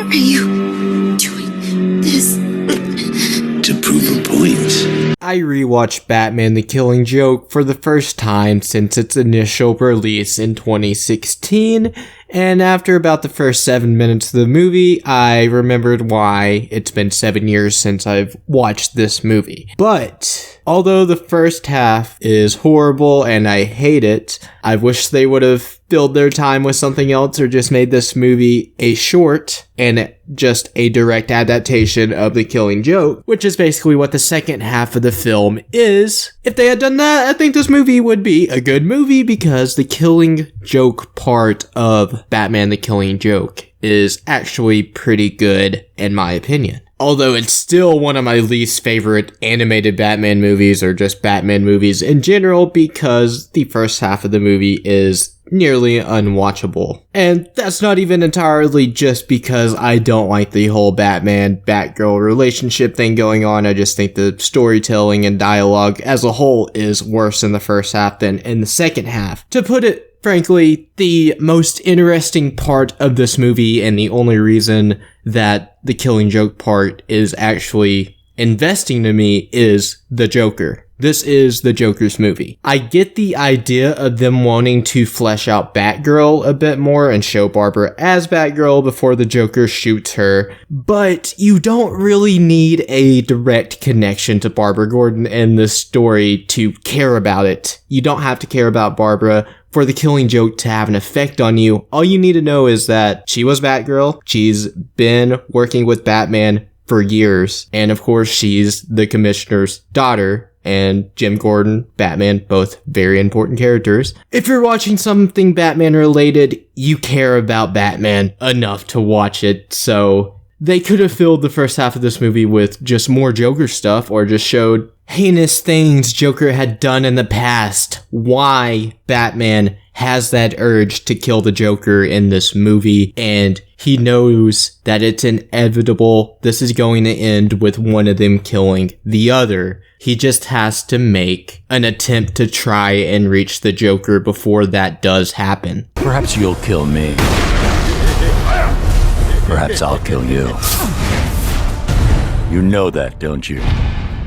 are you doing this? To prove a point. I rewatched Batman the Killing Joke for the first time since its initial release in 2016, and after about the first 7 minutes of the movie, I remembered why it's been 7 years since I've watched this movie. But although the first half is horrible and I hate it, I wish they would have filled their time with something else or just made this movie a short and just a direct adaptation of The Killing Joke, which is basically what the second half of the film is. If they had done that, I think this movie would be a good movie because the Killing Joke part of Batman the Killing Joke is actually pretty good in my opinion. Although it's still one of my least favorite animated Batman movies or just Batman movies in general because the first half of the movie is nearly unwatchable. And that's not even entirely just because I don't like the whole Batman-Batgirl relationship thing going on. I just think the storytelling and dialogue as a whole is worse in the first half than in the second half. To put it frankly, the most interesting part of this movie and the only reason that the Killing Joke part is actually investing to me is the Joker. This is the Joker's movie. I get the idea of them wanting to flesh out Batgirl a bit more and show Barbara as Batgirl before the Joker shoots her, but you don't really need a direct connection to Barbara Gordon in this story to care about it. You don't have to care about Barbara for the Killing Joke to have an effect on you. All you need to know is that she was Batgirl, she's been working with Batman for years, and of course she's the Commissioner's daughter, and Jim Gordon, Batman, both very important characters. If you're watching something Batman related, you care about Batman enough to watch it, so they could have filled the first half of this movie with just more Joker stuff, or just showed heinous things Joker had done in the past, why Batman has that urge to kill the Joker in this movie, and he knows that it's inevitable. This is going to end with one of them killing the other. He just has to make an attempt to try and reach the Joker before that does happen. Perhaps you'll kill me. Perhaps I'll kill you. You know that, don't you?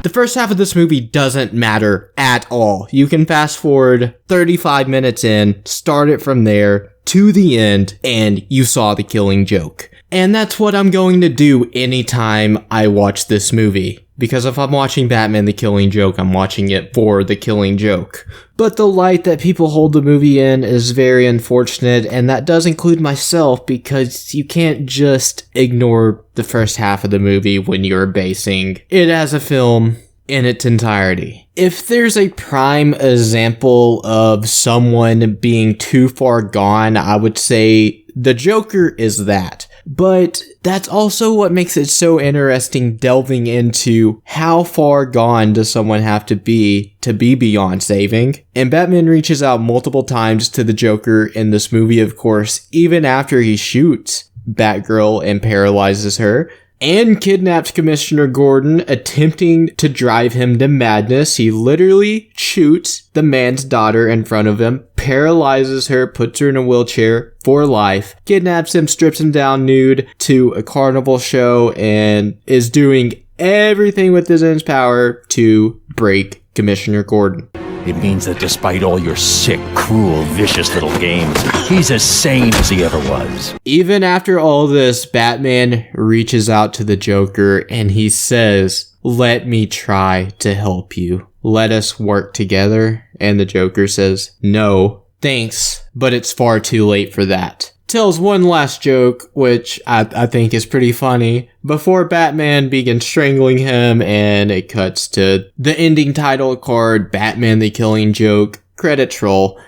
The first half of this movie doesn't matter at all. You can fast forward 35 minutes in, start it from there to the end, and you saw the Killing Joke. And that's what I'm going to do anytime I watch this movie. Because if I'm watching Batman the Killing Joke, I'm watching it for the Killing Joke. But the light that people hold the movie in is very unfortunate, and that does include myself, because you can't just ignore the first half of the movie when you're basing it as a film in its entirety. If there's a prime example of someone being too far gone, I would say the Joker is that. But that's also what makes it so interesting, delving into how far gone does someone have to be beyond saving. And Batman reaches out multiple times to the Joker in this movie, of course, even after he shoots Batgirl and paralyzes her, and kidnaps Commissioner Gordon, attempting to drive him to madness. He literally shoots the man's daughter in front of him, paralyzes her, puts her in a wheelchair for life, kidnaps him, strips him down nude to a carnival show, and is doing everything within his power to break Commissioner Gordon. It means that despite all your sick, cruel, vicious little games, he's as sane as he ever was. Even after all this, Batman reaches out to the Joker and he says, "Let me try to help you. Let us work together." And the Joker says, "No, thanks, but it's far too late for that." Tells one last joke, which I think is pretty funny, before Batman begins strangling him, and it cuts to the ending title card, Batman the Killing Joke, credits roll.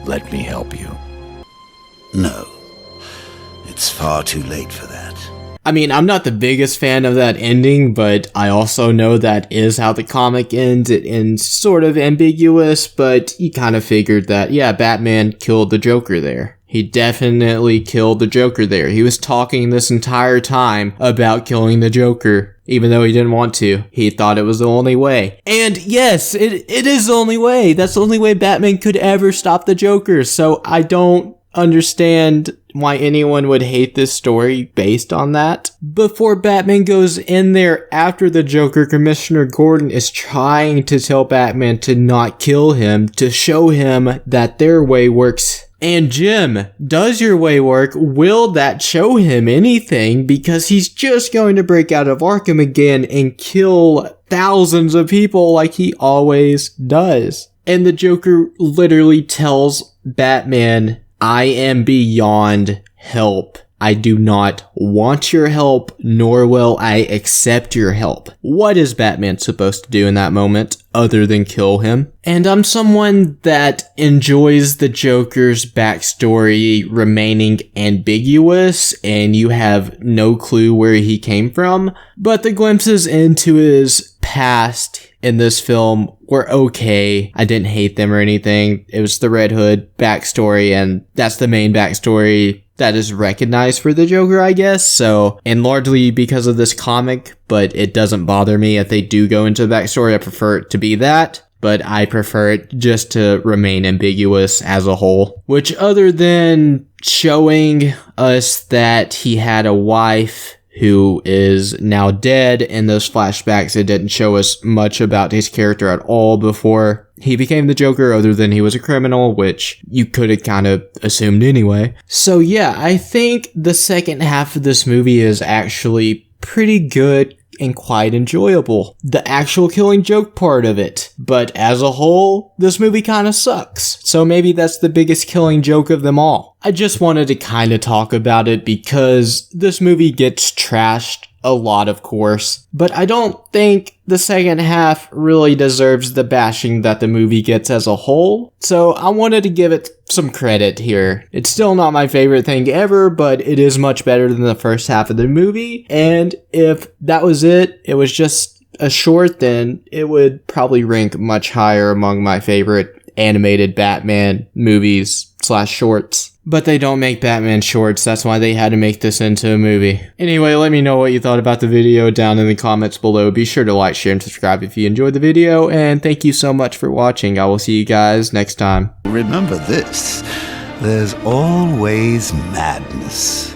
Let me help you. No, it's far too late for that. I mean, I'm not the biggest fan of that ending, but I also know that is how the comic ends. It ends sort of ambiguous, but you kind of figured that, yeah, Batman killed the Joker there. He definitely killed the Joker there. He was talking this entire time about killing the Joker, even though he didn't want to. He thought it was the only way. And yes, it is the only way. That's the only way Batman could ever stop the Joker. So I don't understand why anyone would hate this story based on that. Before Batman goes in there after the Joker, Commissioner Gordon is trying to tell Batman to not kill him, to show him that their way works. And Jim, does your way work? Will that show him anything? Because he's just going to break out of Arkham again and kill thousands of people like he always does. And the Joker literally tells Batman, I am beyond help. I do not want your help, nor will I accept your help. What is Batman supposed to do in that moment other than kill him? And I'm someone that enjoys the Joker's backstory remaining ambiguous, and you have no clue where he came from. But the glimpses into his past in this film were okay. I didn't hate them or anything. It was the Red Hood backstory, and that's the main backstory that is recognized for the Joker, I guess. So, and largely because of this comic, but it doesn't bother me if they do go into the backstory. I prefer it to be that, but I prefer it just to remain ambiguous as a whole. Which, other than showing us that he had a wife who is now dead in those flashbacks, it didn't show us much about his character at all before he became the Joker, other than he was a criminal, which you could have kind of assumed anyway. So yeah, I think the second half of this movie is actually pretty good and quite enjoyable. The actual Killing Joke part of it. But as a whole, this movie kind of sucks. So maybe that's the biggest Killing Joke of them all. I just wanted to kind of talk about it because this movie gets trashed a lot, of course, but I don't think the second half really deserves the bashing that the movie gets as a whole. So I wanted to give it some credit here. It's still not my favorite thing ever, but it is much better than the first half of the movie. And if that was it was just a short, then it would probably rank much higher among my favorite animated Batman movies / shorts. But they don't make Batman shorts, that's why they had to make this into a movie. Anyway, let me know what you thought about the video down in the comments below. Be sure to like, share, and subscribe if you enjoyed the video, and thank you so much for watching. I will see you guys next time. Remember this, there's always madness